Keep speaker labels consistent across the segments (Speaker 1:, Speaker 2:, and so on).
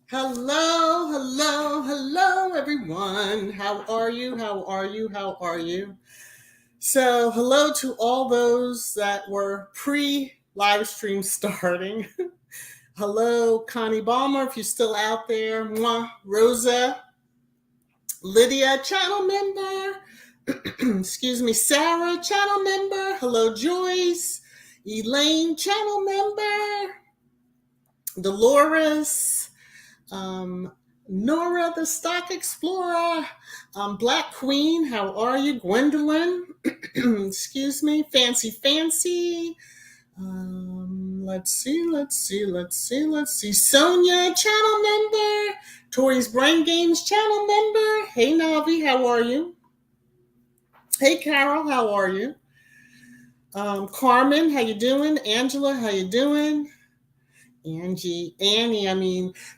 Speaker 1: Hello, hello, hello, everyone. How are you? How are you? How are you? So, hello to all those that were pre-live stream starting. Hello, Connie Balmer, if you're still out there. Mwah. Rosa, Lydia, channel member. Excuse me, Sarah, channel member. Hello, Joyce. Elaine, channel member. Dolores. Nora, the Stock Explorer. Black Queen, how are you? Gwendolyn, excuse me. Fancy. Let's see. Sonia, channel member. Tori's Brain Games, channel member. Hey, Navi, how are you? Hey, Carol, how are you? Carmen, how you doing? Angela, how you doing? Annie,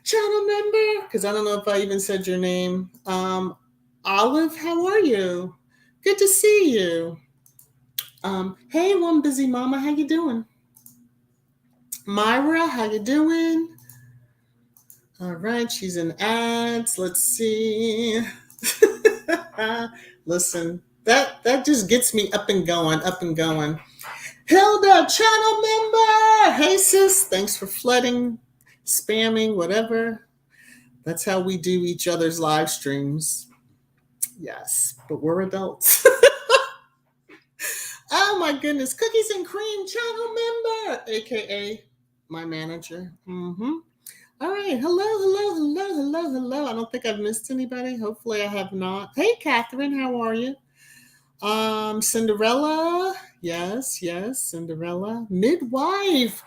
Speaker 1: channel member, because I don't know if I even said your name. Olive, how are you? Good to see you. Hey, one busy mama, how you doing? Myra, how you doing? All right, she's in ads. Let's see. Listen, that just gets me up and going. Hilda, channel member. Hey, sis. Thanks for flooding, spamming, whatever. That's how we do each other's live streams. Yes, but we're adults. Oh, my goodness. Cookies and Cream, channel member, a.k.a. my manager. All right. Hello. I don't think I've missed anybody. Hopefully I have not. Hey, Catherine, how are you? Cinderella. Yes, Cinderella. Midwife.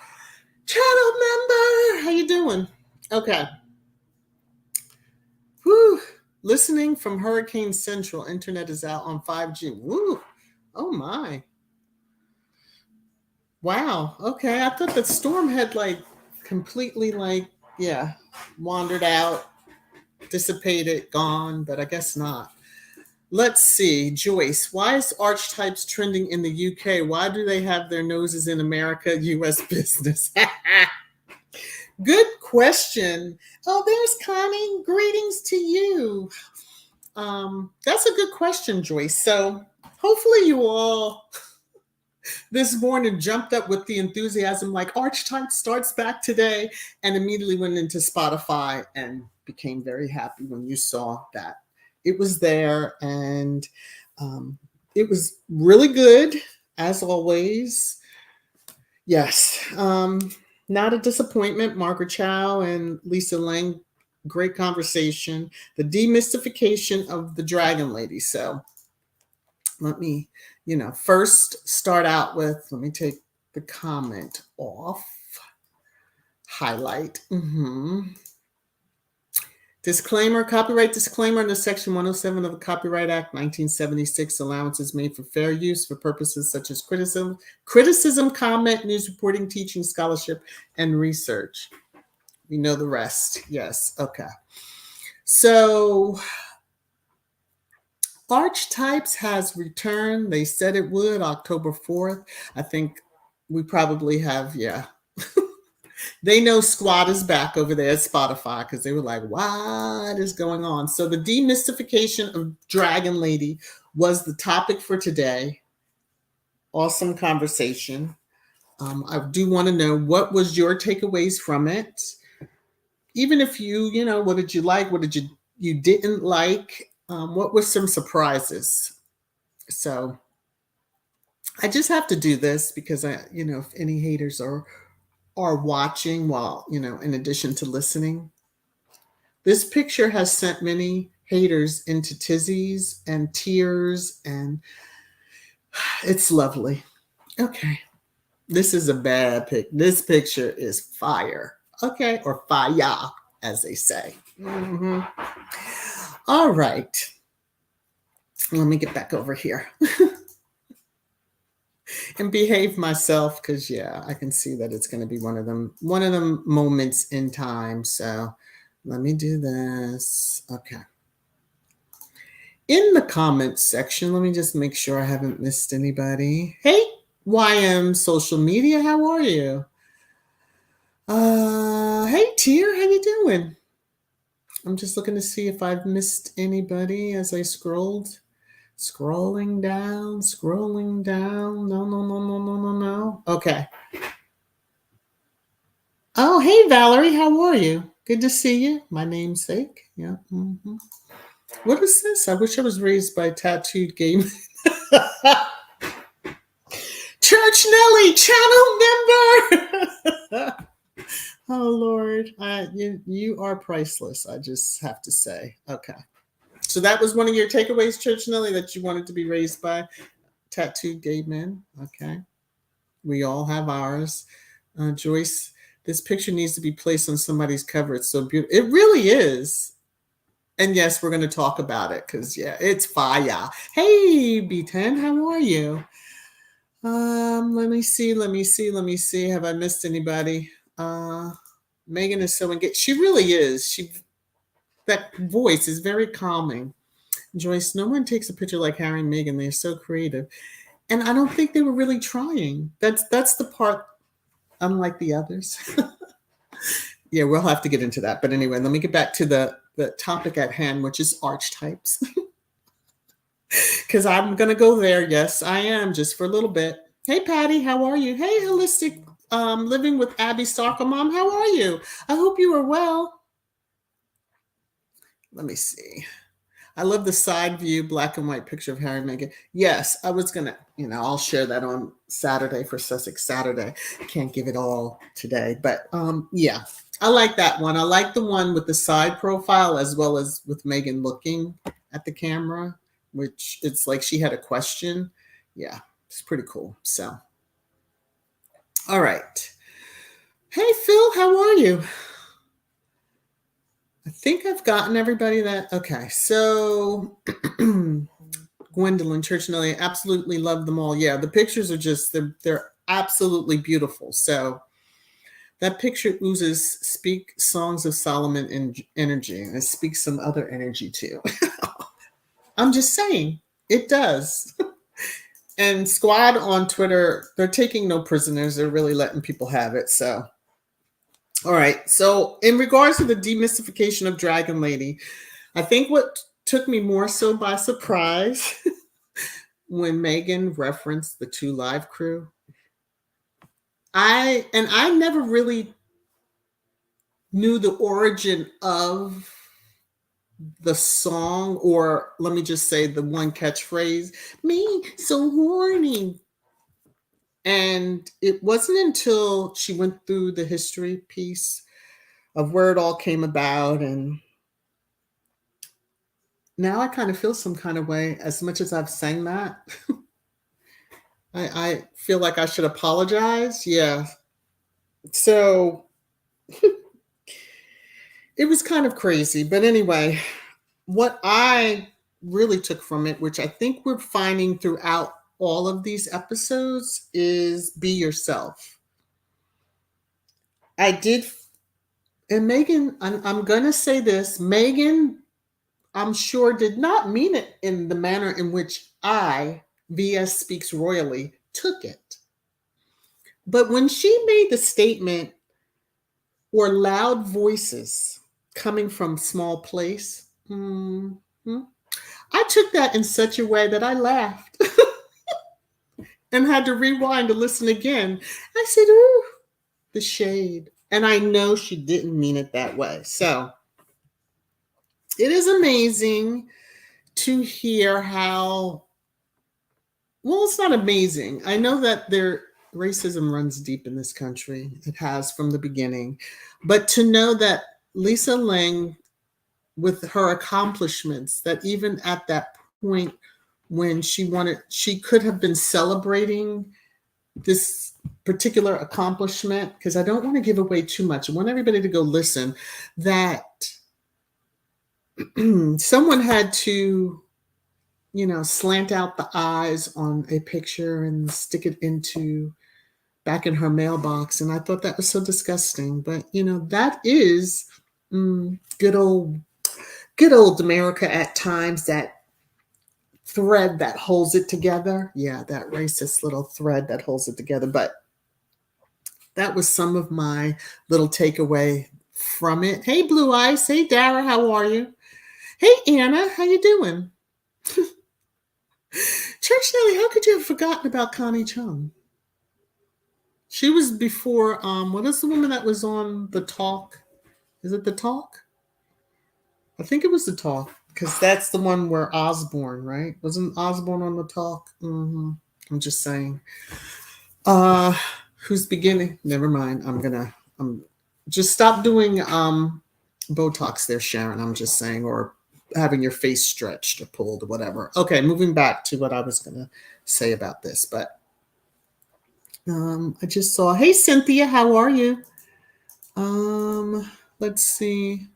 Speaker 1: Channel member. How you doing? Okay. Whew. Listening from Hurricane Central. Internet is out on 5G. Woo. Oh, my. Wow. Okay. I thought that storm had completely wandered out, dissipated, gone, but I guess not. Let's see, Joyce, why is Archetypes trending in the UK? Why do they have their noses in America, US business? Good question. Oh, there's Connie. Greetings to you. That's a good question, Joyce. So hopefully you all this morning jumped up with the enthusiasm like Archetypes starts back today and immediately went into Spotify and became very happy when you saw that it was there, and it was really good as always. Yes, not a disappointment. Margaret Chow and Lisa Lang, great conversation. The demystification of the Dragon Lady. So let me, first start out with, let me take the comment off. Highlight. Disclaimer, copyright disclaimer under Section 107 of the Copyright Act 1976, allowances made for fair use for purposes such as criticism, comment, news reporting, teaching, scholarship, and research. We know the rest. Yes. Okay. So Archetypes has returned. They said it would October 4th. I think we probably have, They know Squad is back over there at Spotify because they were like, what is going on? So the demystification of Dragon Lady was the topic for today. Awesome conversation. I do want to know, what was your takeaways from it? Even if you, what did you like? What did you didn't like? What were some surprises? So I just have to do this because if any haters are watching while, in addition to listening. This picture has sent many haters into tizzies and tears, and it's lovely. Okay. This is a bad pic. This picture is fire. Okay. Or fire, as they say. All right. Let me get back over here. And behave myself because I can see that it's going to be one of them moments in time. So let me do this. Okay. In the comments section, let me just make sure I haven't missed anybody. Hey, YM Social Media, how are you? Hey, Tier, how you doing? I'm just looking to see if I've missed anybody as I scrolled. Scrolling down, scrolling down. No, no, no, no, no, no, no. Okay. Oh, hey, Valerie. How are you? Good to see you. My namesake. Yeah. Mm-hmm. What is this? I wish I was raised by a tattooed gay man. Church Nelly, channel member. Oh, Lord. You are priceless, I just have to say. Okay. So that was one of your takeaways, Church Nelly, that you wanted to be raised by tattooed gay men. Okay. We all have ours. Joyce, this picture needs to be placed on somebody's cover. It's so beautiful. It really is. And yes, we're going to talk about it because, yeah, it's fire. Hey, B10, how are you? Let me see. Have I missed anybody? Megan is so engaged. She really is. That voice is very calming. Joyce, no one takes a picture like Harry and Meghan. They're so creative. And I don't think they were really trying. That's the part, unlike the others. Yeah, we'll have to get into that. But anyway, let me get back to the topic at hand, which is archetypes. Because I'm going to go there. Yes, I am, just for a little bit. Hey, Patty, how are you? Hey, Holistic Living with Abby Stalker Mom, how are you? I hope you are well. Let me see. I love the side view, black and white picture of Harry and Meghan. Yes, I was going to, I'll share that on Saturday for Sussex Saturday. Can't give it all today. But yeah, I like that one. I like the one with the side profile as well as with Meghan looking at the camera, which it's like she had a question. Yeah, it's pretty cool. So, all right. Hey, Phil, how are you? I think I've gotten everybody that. Okay, so Gwendolyn, Church Nelly, absolutely love them all. Yeah, the pictures are just, they're absolutely beautiful. So that picture oozes speak Songs of Solomon in energy, and it speaks some other energy too. I'm just saying, it does. And Squad on Twitter, they're taking no prisoners. They're really letting people have it. So, all right. So in regards to the demystification of Dragon Lady, I think what took me more so by surprise when Meghan referenced the 2 Live crew. I never really knew the origin of the song, or let me just say the one catchphrase, me so horny. And it wasn't until she went through the history piece of where it all came about, and now I kind of feel some kind of way. As much as I've sang that, I feel like I should apologize. Yeah. So it was kind of crazy. But anyway, what I really took from it, which I think we're finding throughout all of these episodes, is be yourself. I did, and Meghan, I'm going to say this, Meghan, I'm sure did not mean it in the manner in which VS Speaks Royally took it. But when she made the statement, or loud voices coming from small place, I took that in such a way that I laughed and had to rewind to listen again. I said, ooh, the shade. And I know she didn't mean it that way. So it is amazing to hear how, well, it's not amazing. I know that racism runs deep in this country. It has from the beginning. But to know that Lisa Lang, with her accomplishments, that even at that point when she could have been celebrating this particular accomplishment, because I don't want to give away too much. I want everybody to go listen, that someone had to, slant out the eyes on a picture and stick it back in her mailbox. And I thought that was so disgusting. But, that is good old America at times, that thread that holds it together. Yeah, that racist little thread that holds it together. But that was some of my little takeaway from it. Hey, Blue Eyes. Hey, Dara. How are you? Hey, Anna. How you doing? Church Nelly, how could you have forgotten about Connie Chung? She was before, what is the woman that was on The Talk? Is it The Talk? I think it was The Talk, because that's the one where Osborne, right? Wasn't Osborne on The Talk? Mm-hmm. I'm just saying. Who's beginning? Never mind. I'm just stop doing Botox there, Sharon. I'm just saying, or having your face stretched or pulled or whatever. Okay, moving back to what I was gonna say about this, but I just saw, hey Cynthia, how are you? Let's see.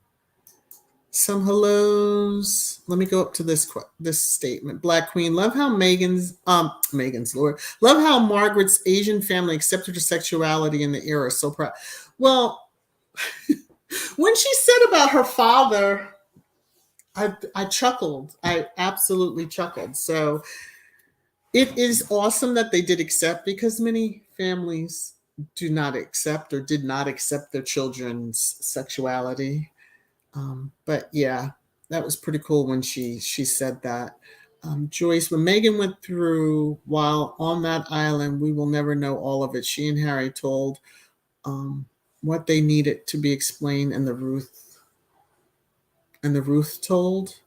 Speaker 1: Some hellos. Let me go up to this statement. Black Queen, love how Megan's Lord. Love how Margaret's Asian family accepted her sexuality in the era. So proud. Well, when she said about her father, I chuckled. I absolutely chuckled. So it is awesome that they did accept, because many families do not accept or did not accept their children's sexuality. But yeah, that was pretty cool when she said that. Joyce, when Megan went through while on that island, we will never know all of it. She and Harry told what they needed to be explained, and the Ruth told.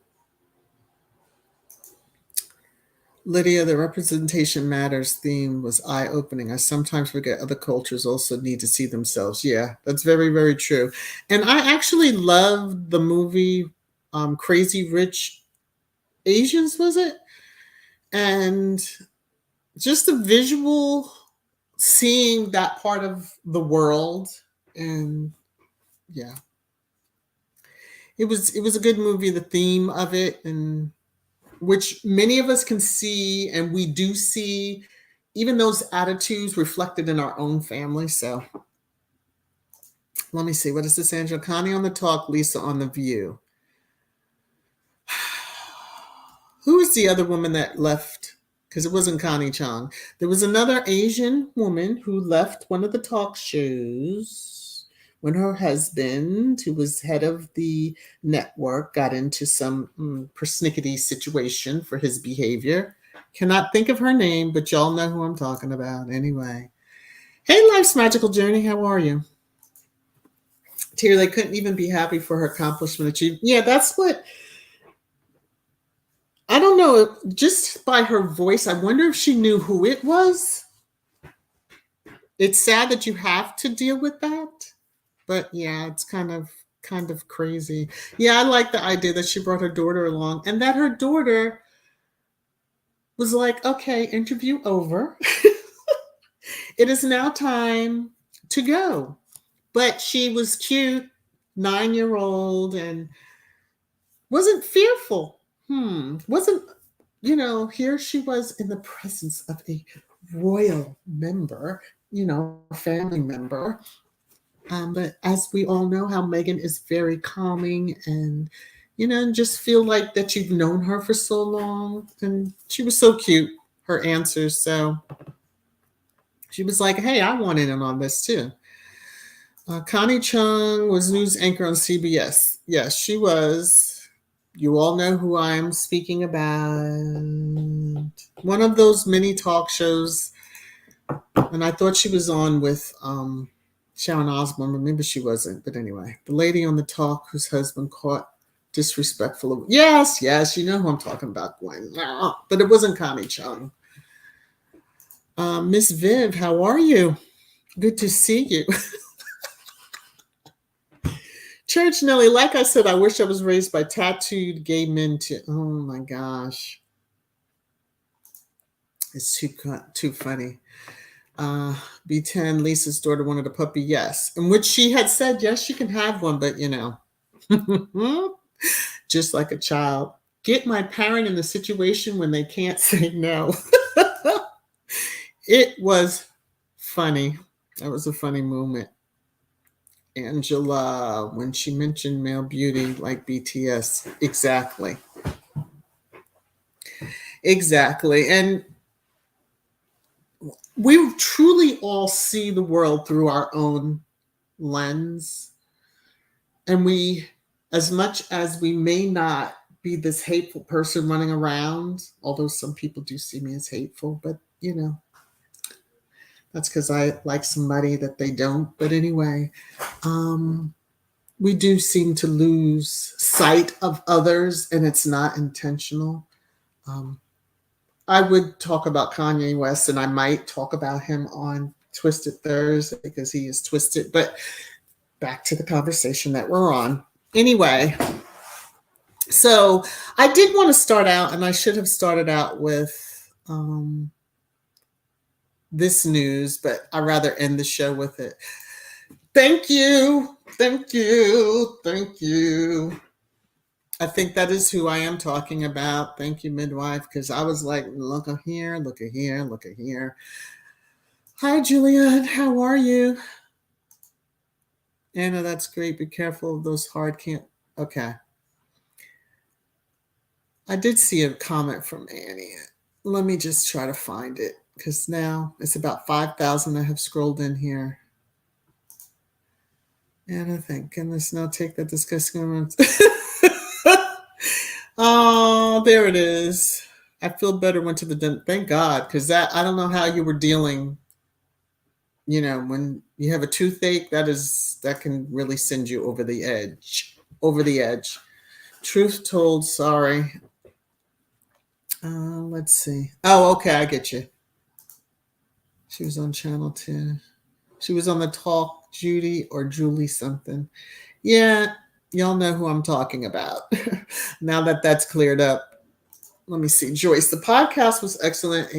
Speaker 1: Lydia, the representation matters theme was eye-opening. I sometimes forget other cultures also need to see themselves. Yeah, that's very, very true. And I actually loved the movie Crazy Rich Asians, was it? And just the visual, seeing that part of the world, and yeah. It was a good movie, the theme of it, and which many of us can see, and we do see even those attitudes reflected in our own family. So let me see. What is this, Angela? Connie on The Talk, Lisa on The View. Who was the other woman that left? Because it wasn't Connie Chung. There was another Asian woman who left one of the talk shows when her husband, who was head of the network, got into some persnickety situation for his behavior. Cannot think of her name, but y'all know who I'm talking about anyway. Hey, Life's Magical Journey, how are you? Tear, they couldn't even be happy for her accomplishment achieved. Yeah, that's what, I don't know, just by her voice, I wonder if she knew who it was. It's sad that you have to deal with that. But yeah, it's kind of crazy. Yeah, I like the idea that she brought her daughter along, and that her daughter was like, okay, interview over. It is now time to go. But she was cute, 9-year-old, and wasn't fearful. Wasn't, here she was in the presence of a royal member, family member. But as we all know, how Megan is very calming, and just feel like that you've known her for so long. And she was so cute, her answers. So she was like, hey, I wanted in on this too. Connie Chung was news anchor on CBS. Yes, she was. You all know who I'm speaking about. One of those mini talk shows. And I thought she was on with Sharon Osbourne, but maybe she wasn't. But anyway, the lady on The Talk whose husband caught disrespectful of, yes, you know who I'm talking about, Gwen. But it wasn't Connie Chung. Miss Viv, how are you? Good to see you. Church Nelly, like I said, I wish I was raised by tattooed gay men too. Oh my gosh. It's too funny. B10, Lisa's daughter wanted a puppy, yes. In which she had said, yes, she can have one, but just like a child. Get my parent in the situation when they can't say no. It was funny. That was a funny moment. Angela, when she mentioned male beauty like BTS. Exactly. And we truly all see the world through our own lens. And we, as much as we may not be this hateful person running around, although some people do see me as hateful, but that's because I like somebody that they don't. But anyway, we do seem to lose sight of others, and it's not intentional. I would talk about Kanye West, and I might talk about him on Twisted Thursday because he is twisted. But back to the conversation that we're on. Anyway, so I did want to start out, and I should have started out with this news, but I'd rather end the show with it. Thank you. Thank you. Thank you. I think that is who I am talking about. Thank you, midwife, because I was like, look at here, look at here, look at here. Hi, Julian. How are you? Anna, that's great. Be careful of those hard can't. Okay. I did see a comment from Annie. Let me just try to find it because now it's about 5,000 that have scrolled in here. Anna, thank goodness. No, take that disgusting. Oh, there it is. I feel better. Went to the dentist. Thank God, because that I don't know how you were dealing. When you have a toothache, that can really send you over the edge. Over the edge. Truth told, sorry. Let's see. Oh, okay, I get you. She was on channel 2. She was on the talk, Judy or Julie something. Yeah, y'all know who I'm talking about. Now that that's cleared up, let me see. Joyce, the podcast was excellent.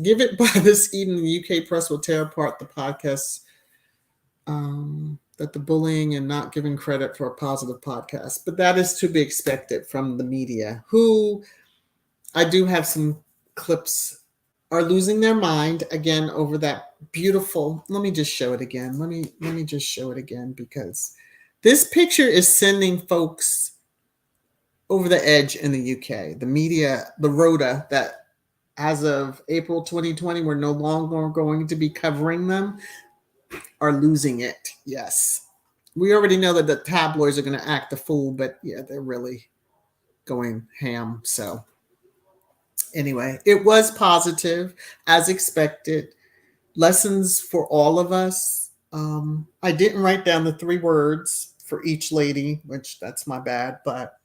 Speaker 1: Give it by this evening. The UK press will tear apart the podcast. That the bullying and not giving credit for a positive podcast, but that is to be expected from the media, who I do have some clips are losing their mind again over that beautiful. Let me just show it again. Let me just show it again because this picture is sending folks over the edge in the UK. The media, the rota that as of April 2020, we're no longer going to be covering them, are losing it. Yes. We already know that the tabloids are going to act a fool, but yeah, they're really going ham. So anyway, it was positive as expected. Lessons for all of us. I didn't write down the 3 words for each lady, which that's my bad, but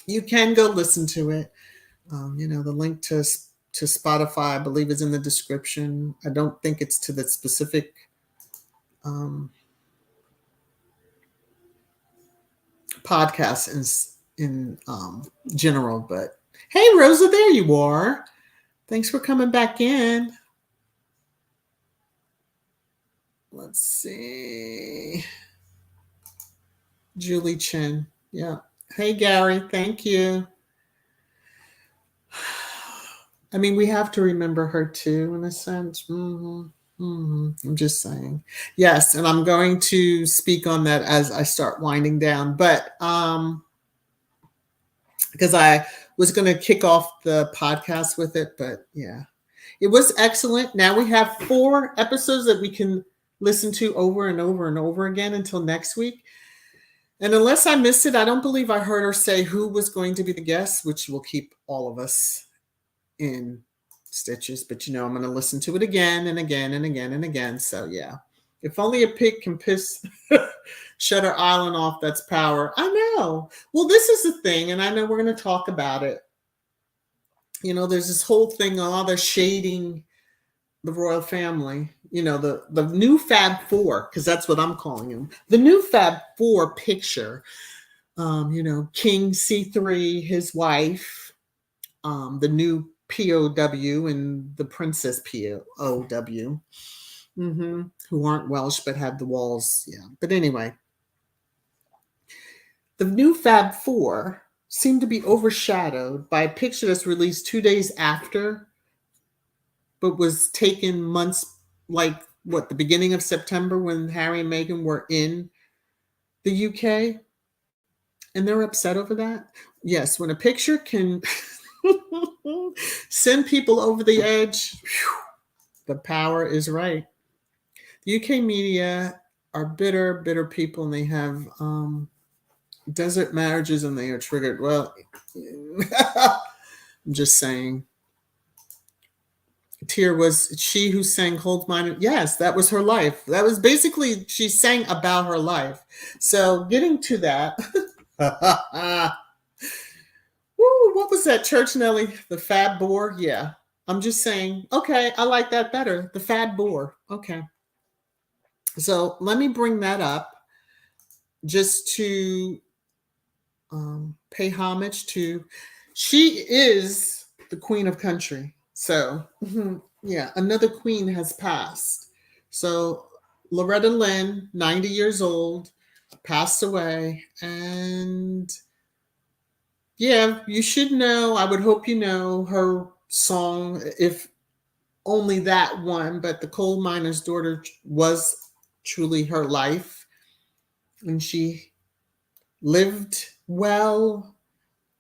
Speaker 1: you can go listen to it. The link to Spotify, I believe, is in the description. I don't think it's to the specific podcast in general, but hey, Rosa, there you are. Thanks for coming back in. Let's see. Julie Chen. Yeah. Hey, Gary. Thank you. I mean, we have to remember her too, in a sense. I'm just saying. Yes, and I'm going to speak on that as I start winding down. But because I was going to kick off the podcast with it, but yeah, it was excellent. Now we have 4 episodes that we can listen to over and over and over again until next week. And unless I missed it, I don't believe I heard her say who was going to be the guest, which will keep all of us in stitches. But I'm going to listen to it again and again and again and again. So yeah, if only a pig can piss Shutter Island off, that's power. I know. Well, this is the thing, and I know we're going to talk about it. There's this whole thing, they're shading the royal family, the new Fab 4, because that's what I'm calling him. The new Fab 4 picture, King C3, his wife, the new POW and the Princess POW, who aren't Welsh but have the walls. Yeah. But anyway, the new Fab 4 seemed to be overshadowed by a picture that's released 2 days after, but was taken months, the beginning of September when Harry and Meghan were in the UK. And they're upset over that. Yes, when a picture can send people over the edge, the power is right. The UK media are bitter, bitter people, and they have desert marriages, and they are triggered. Well, I'm just saying. Tear was she who sang Hold Mine. Yes, that was her life. That was basically, she sang about her life. So getting to that. Woo, what was that, Church Nelly? The Fad Boar? Yeah. I'm just saying, okay, I like that better. The Fad Boar. Okay. So let me bring that up just to pay homage to. She is the queen of country. So, yeah, another queen has passed. So, Loretta Lynn, 90 years old, passed away. And yeah, you should know, I would hope you know her song, if only that one, but The Coal Miner's Daughter was truly her life. And she lived well,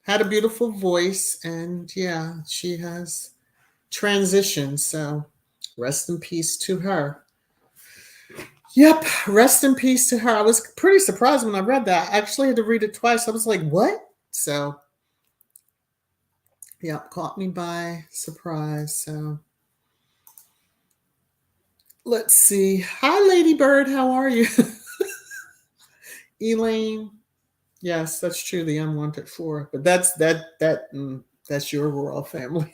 Speaker 1: had a beautiful voice, and yeah, she has transitioned. So rest in peace to her. Yep, rest in peace to her. I was pretty surprised when I read that. I actually had to read it twice. I was like, what? So, yep, caught me by surprise. So, let's see. Hi, Lady Bird. How are you? Elaine. Yes, that's true. The unwanted four, but that's your royal family.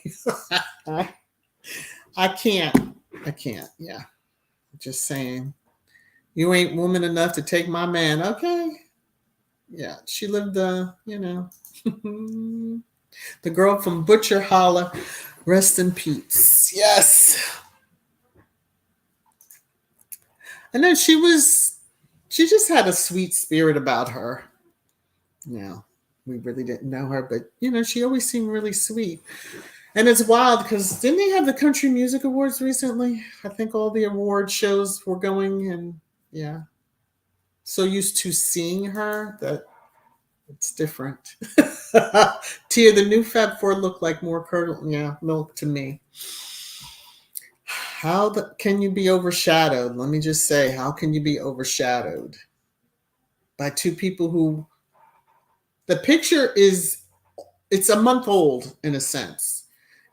Speaker 1: I can't. I can't. Yeah, just saying. You ain't woman enough to take my man. Okay. Yeah, she lived the girl from Butcher Holla. Rest in peace. Yes. And then she just had a sweet spirit about her. Yeah, we really didn't know her, but she always seemed really sweet. And it's wild because didn't they have the Country Music Awards recently? I think all the award shows were going, and yeah. So used to seeing her that it's different. Tia, the new Fab Four looked like more milk to me. Can you be overshadowed? Let me just say, how can you be overshadowed by two people who the picture it's a month old in a sense,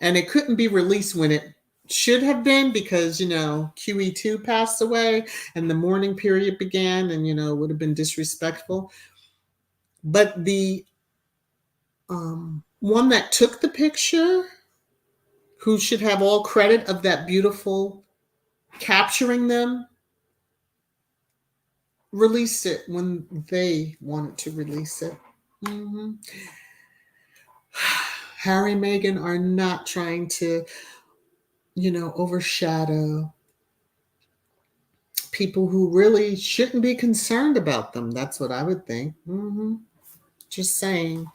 Speaker 1: and it couldn't be released when it should have been because QE2 passed away and the mourning period began, and it would have been disrespectful. But the one that took the picture, who should have all credit of that beautiful capturing them, released it when they wanted to release it. Mm-hmm. Harry and Meghan are not trying to, overshadow people who really shouldn't be concerned about them. That's what I would think. Mm-hmm. Just saying.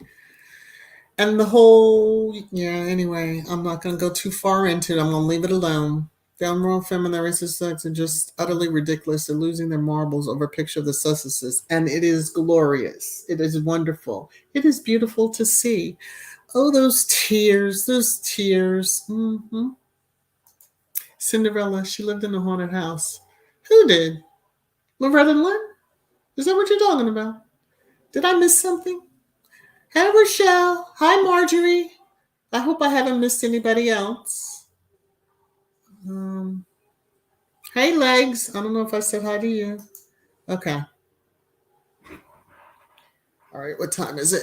Speaker 1: And the whole, anyway, I'm not going to go too far into it. I'm going to leave it alone. Downworld feminists are just utterly ridiculous. They're losing their marbles over a picture of the Sussexes. And it is glorious. It is wonderful. It is beautiful to see. Oh, those tears. Mm-hmm. Cinderella, she lived in a haunted house. Who did? Loretta Lynn? Is that what you're talking about? Did I miss something? Hey, Rochelle. Hi, Marjorie. I hope I haven't missed anybody else. Hey, Legs. I don't know if I said hi to you. Okay. All right, what time is it?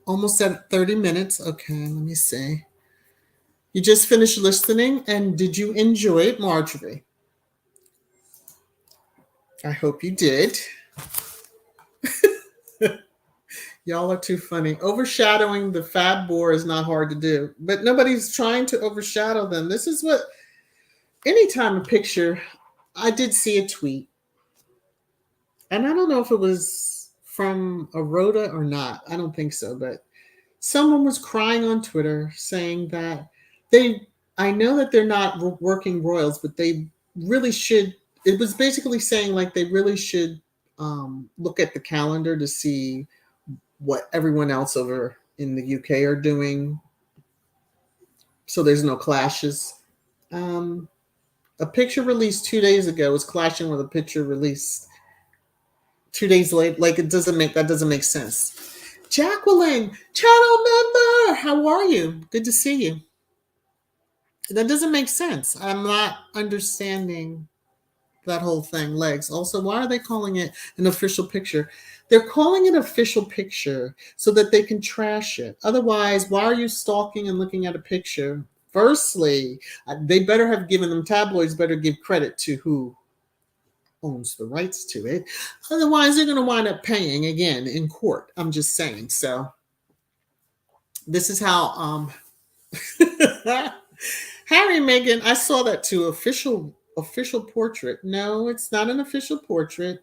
Speaker 1: Almost at 30 minutes. Okay, let me see. You just finished listening, and did you enjoy it, Marjorie? I hope you did. Y'all are too funny. Overshadowing the Fab Boar is not hard to do, but nobody's trying to overshadow them. This is what, anytime a picture, I did see a tweet, and I don't know if it was from a Rhoda or not. I don't think so, but someone was crying on Twitter saying that I know that they're not working royals, but they really should. It was basically saying like they really should look at the calendar to see what everyone else over in the UK are doing, so there's no clashes. A picture released 2 days ago is clashing with a picture released 2 days later. Like that doesn't make sense. Jacqueline, channel member, how are you? Good to see you. That doesn't make sense. I'm not understanding that whole thing. Legs. Also, why are they calling it an official picture? They're calling it official picture so that they can trash it. Otherwise, why are you stalking and looking at a picture? Firstly, they better have given them, tabloids better give credit to who owns the rights to it. Otherwise, they're going to wind up paying again in court. I'm just saying. So this is how Harry and Meghan, I saw that too. Official portrait. No, it's not an official portrait.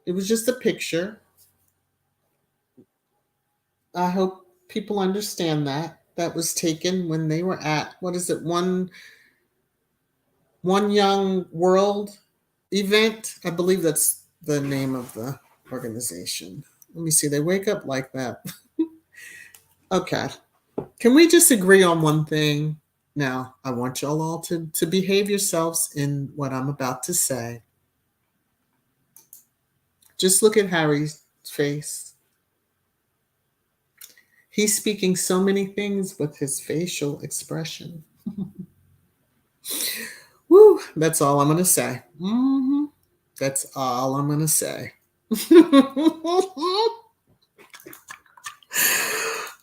Speaker 1: It was just a picture. I hope people understand that. That was taken when they were at, what is it, One Young World event. I believe that's the name of the organization. Let me see. They wake up like that. Okay. Can we just agree on one thing? Now, I want y'all all to behave yourselves in what I'm about to say. Just look at Harry's face. He's speaking so many things with his facial expression. Woo, that's all I'm going to say. Mm-hmm. That's all I'm going to say.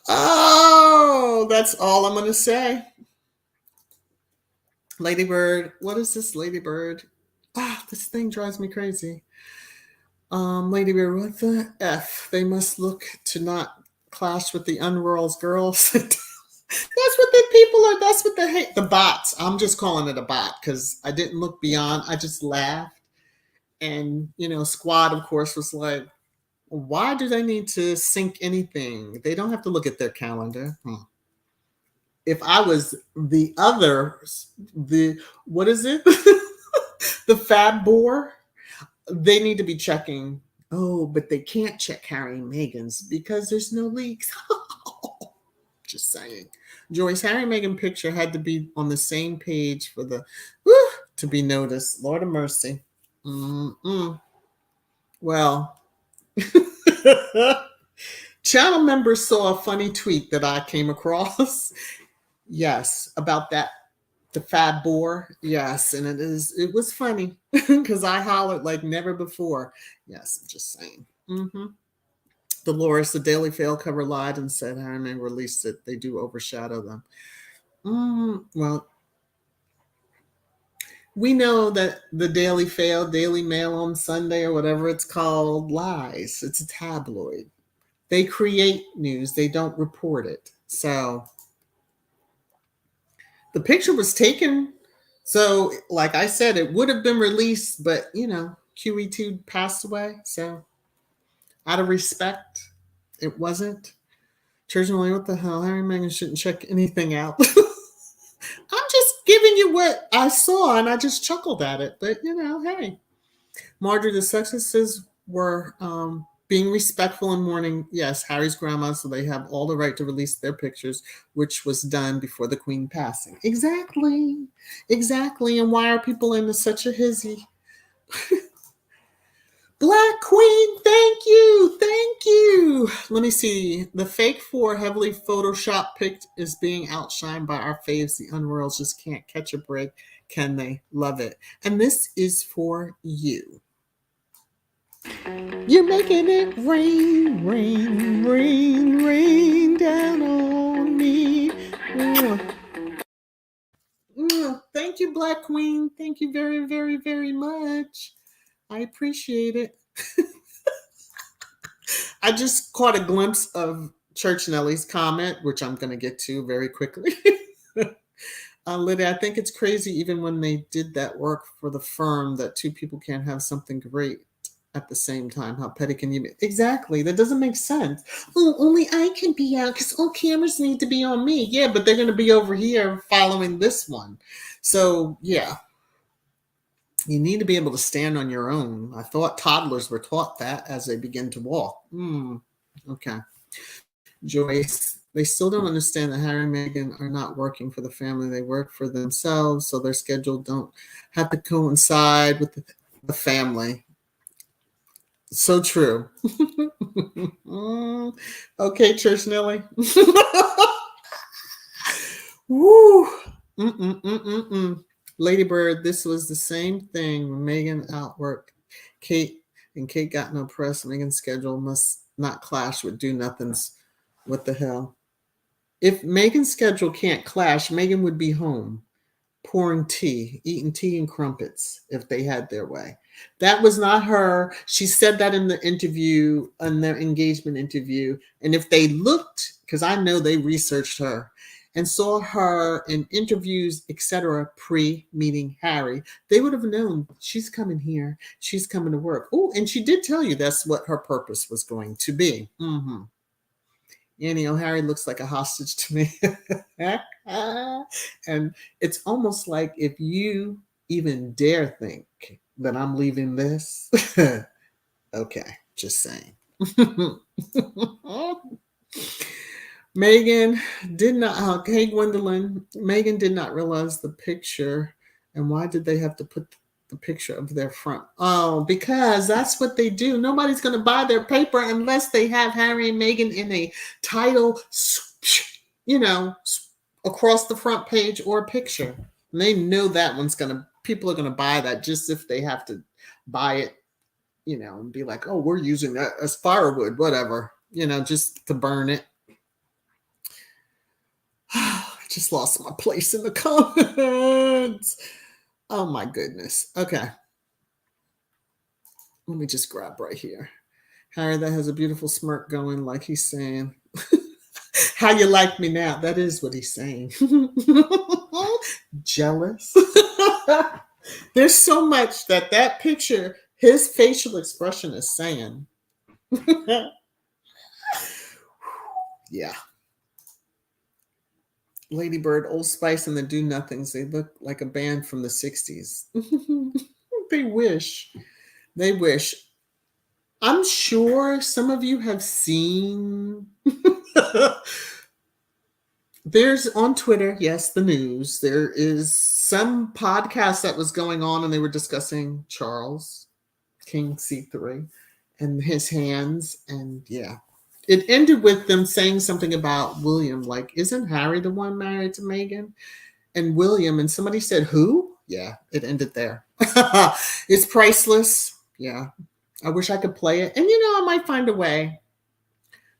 Speaker 1: Oh, that's all I'm going to say. Ladybird. What is this, Ladybird? Ah, this thing drives me crazy. Ladybird, what the F? They must look to not clash with the Unroll's girls. That's what the people are. That's what they hate. The bots. I'm just calling it a bot because I didn't look beyond. I just laughed. And, Squad, of course, was like, why do they need to sync anything? They don't have to look at their calendar. If I was the others, what is it? The Fab Boar, they need to be checking. Oh, but they can't check Harry and Meghan's because there's no leaks. Just saying. Joyce, Harry and Meghan picture had to be on the same page for the to be noticed. Lord of mercy. Well, channel members saw a funny tweet that I came across. Yes, about that, the Fab Boar. Yes, and it was funny because I hollered like never before. Yes, I'm just saying. Dolores, the Daily Fail cover lied and said Harry and Meghan released it. They do overshadow them. Well, we know that the Daily Fail, Daily Mail on Sunday or whatever it's called, lies. It's a tabloid. They create news. They don't report it. So the picture was taken. So like I said, it would have been released, but QE2 passed away. So out of respect, it wasn't. Church and like, what the hell? Harry and Meghan shouldn't check anything out. I'm just giving you what I saw, and I just chuckled at it. But, hey. Marjorie, the sexes were being respectful and mourning, yes, Harry's grandma, so they have all the right to release their pictures, which was done before the Queen passing. Exactly. And why are people into such a hizzy? Black Queen, thank you. Let me see. The fake 4 heavily Photoshop picked is being outshined by our faves. The Unworlds just can't catch a break. Can they? Love it. And this is for you. You're making it rain, rain, rain, rain down on me. Thank you, Black Queen. Thank you very, very, very much. I appreciate it. I just caught a glimpse of Church Nelly's comment, which I'm going to get to very quickly. Lydia, I think it's crazy even when they did that work for the firm that 2 people can't have something great at the same time. How petty can you be? Exactly. That doesn't make sense. Oh, only I can be out because all cameras need to be on me. Yeah, but they're going to be over here following this one. So, yeah. You need to be able to stand on your own. I thought toddlers were taught that as they begin to walk. Okay. Joyce, They still don't understand that Harry and Meghan are not working for the family. They work for themselves, so their schedule don't have to coincide with the family. So true. Okay, Church Nelly. Woo. Lady Bird, this was the same thing when Meghan outworked Kate, and Kate got no press. Meghan's schedule must not clash with do nothings. What the hell? If Meghan's schedule can't clash, Meghan would be home pouring tea, eating tea and crumpets if they had their way. That was not her. She said that in the interview, in their engagement interview. And if they looked, because I know they researched her and saw her in interviews, etc., pre-meeting Harry, they would have known she's coming here. She's coming to work. Oh, and she did tell you that's what her purpose was going to be. Mm-hmm. Annie, Harry looks like a hostage to me. And it's almost like if you even dare think that I'm leaving this, okay, just saying. Meghan did not, hey, Gwendolyn, Meghan did not realize the picture. And why did they have to put the picture of their front? Oh, because that's what they do. Nobody's going to buy their paper unless they have Harry and Meghan in a title, across the front page or a picture. And they know that one's people are going to buy that just if they have to buy it, and be like, oh, we're using that as firewood, whatever, just to burn it. I just lost my place in the comments. Oh my goodness. Okay. Let me just grab right here. Harry, that has a beautiful smirk going, like he's saying, how you like me now? That is what he's saying. Jealous. There's so much that picture, his facial expression is saying. Yeah. Lady Bird, Old Spice, and the Do Nothings. They look like a band from the 60s. They wish. They wish. I'm sure some of you have seen. There's on Twitter, yes, the news. There is some podcast that was going on, and they were discussing Charles, King C3, and his hands. And yeah. It ended with them saying something about William, like, isn't Harry the one married to Meghan? And William, and somebody said, who? Yeah, it ended there. It's priceless. Yeah. I wish I could play it. And, I might find a way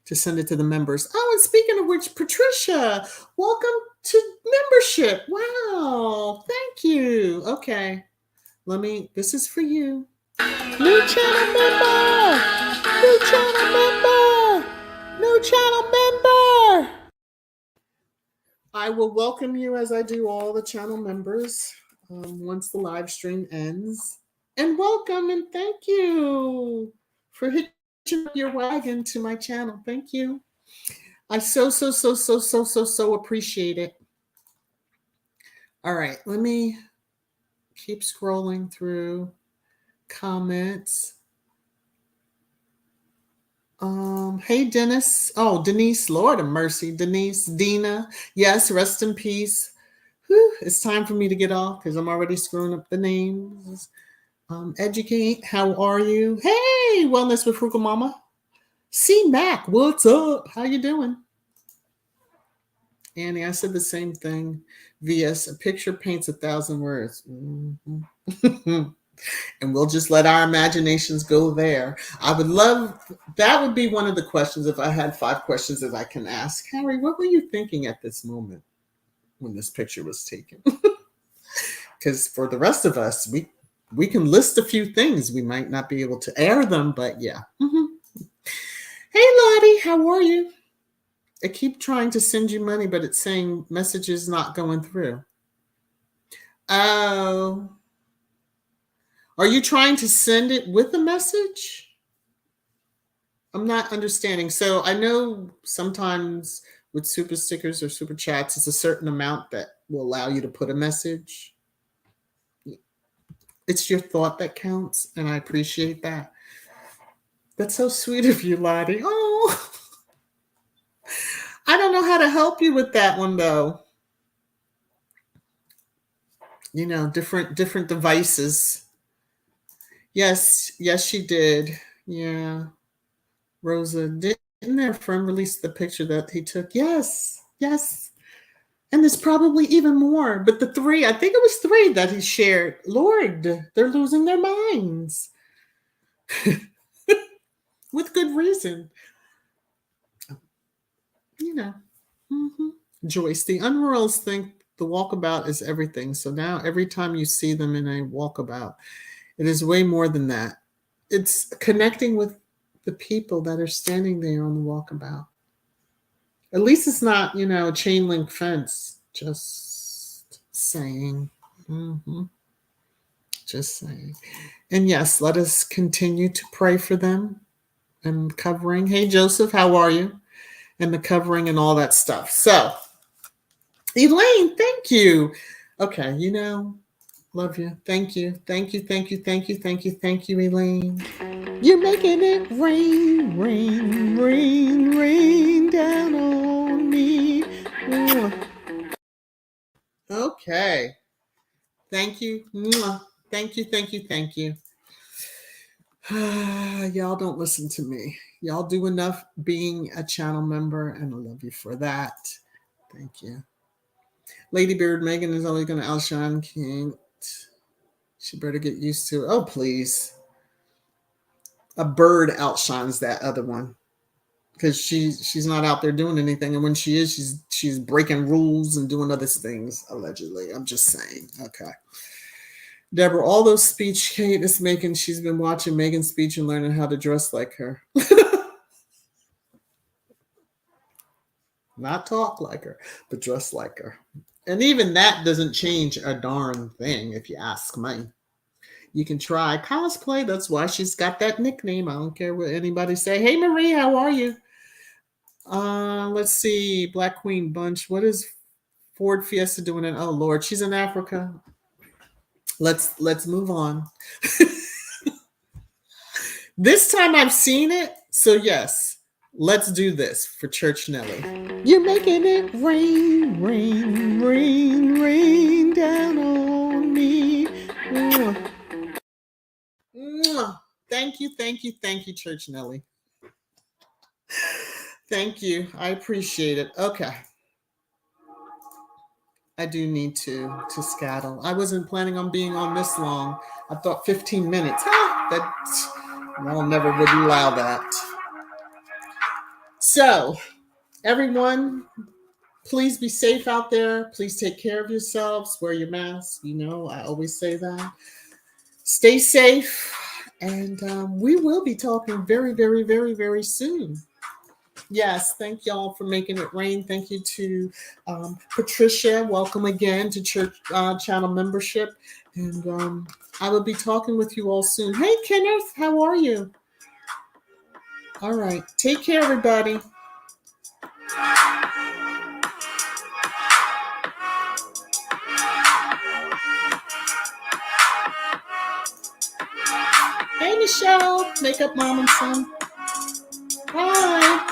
Speaker 1: to send it to the members. Oh, and speaking of which, Patricia, welcome to membership. Wow. Thank you. Okay. This is for you. New channel member. New channel member. New channel member. I will welcome you as I do all the channel members once the live stream ends. And welcome and thank you for hitching up your wagon to my channel. Thank you. I so appreciate it. All right, let me keep scrolling through comments. Hey, Dennis. Oh, Denise, Lord of mercy. Denise, Dina. Yes, rest in peace. Whew, it's time for me to get off because I'm already screwing up the names. Educate, how are you? Hey, Wellness with Frugal Mama. C Mac, what's up? How you doing? Annie, I said the same thing. VS, a picture paints 1,000 words. Mm-hmm. And we'll just let our imaginations go there. I would love, that would be one of the questions if I had 5 questions that I can ask. Harry, what were you thinking at this moment when this picture was taken? Because for the rest of us, we can list a few things. We might not be able to air them, but yeah. Mm-hmm. Hey, Lottie, how are you? I keep trying to send you money, but it's saying messages not going through. Oh. Are you trying to send it with a message? I'm not understanding. So I know sometimes with super stickers or super chats, it's a certain amount that will allow you to put a message. It's your thought that counts, and I appreciate that. That's so sweet of you, Lottie. Oh, I don't know how to help you with that one though. You know, different devices. Yes, she did. Yeah. Rosa, didn't their friend release the picture that he took? Yes. And there's probably even more. But the three, I think it was three that he shared. Lord, they're losing their minds. With good reason. You know. Mm-hmm. Joyce, the unroyals think the walkabout is everything. So now every time you see them in a walkabout, it is way more than that. It's connecting with the people that are standing there on the walkabout. At least it's not, a chain link fence. Just saying. Mm-hmm. Just saying. And yes, let us continue to pray for them and covering. Hey, Joseph, how are you? And the covering and all that stuff. So, Elaine, thank you. Okay, love you. Thank you, Elaine. You're making it rain, rain, rain, rain down on me. Okay. Thank you. Thank you. Y'all don't listen to me. Y'all do enough being a channel member, and I love you for that. Thank you. Lady Beard Megan is always going to outshine King. She better get used to it. Oh, please. A bird outshines that other one because she's not out there doing anything, and when she is, she's breaking rules and doing other things allegedly. I'm just saying. Okay. Deborah, all those speech Kate is making, she's been watching Megan's speech and learning how to dress like her. Not talk like her, but dress like her. And even that doesn't change a darn thing, if you ask me. You can try cosplay. That's why she's got that nickname. I don't care what anybody say. Hey, Marie, how are you? Let's see. Black Queen Bunch. What is Ford Fiesta doing in? Oh, Lord, she's in Africa. Let's move on. This time I've seen it. So, yes, let's do this for Church Nelly. You're making it rain, rain, rain, rain down on me. Thank you, Church Nelly. Thank you. I appreciate it. Okay. I do need to scatter. I wasn't planning on being on this long. I thought 15 minutes. I'll never would allow that. So, everyone, please be safe out there. Please take care of yourselves. Wear your mask. I always say that. Stay safe. And we will be talking very, very, very, very soon. Yes, thank y'all for making it rain. Thank you to Patricia. Welcome again to Church Channel membership. And I will be talking with you all soon. Hey, Kenneth, how are you? All right. Take care, everybody. Hey, Michelle, Makeup Mom and Son. Bye.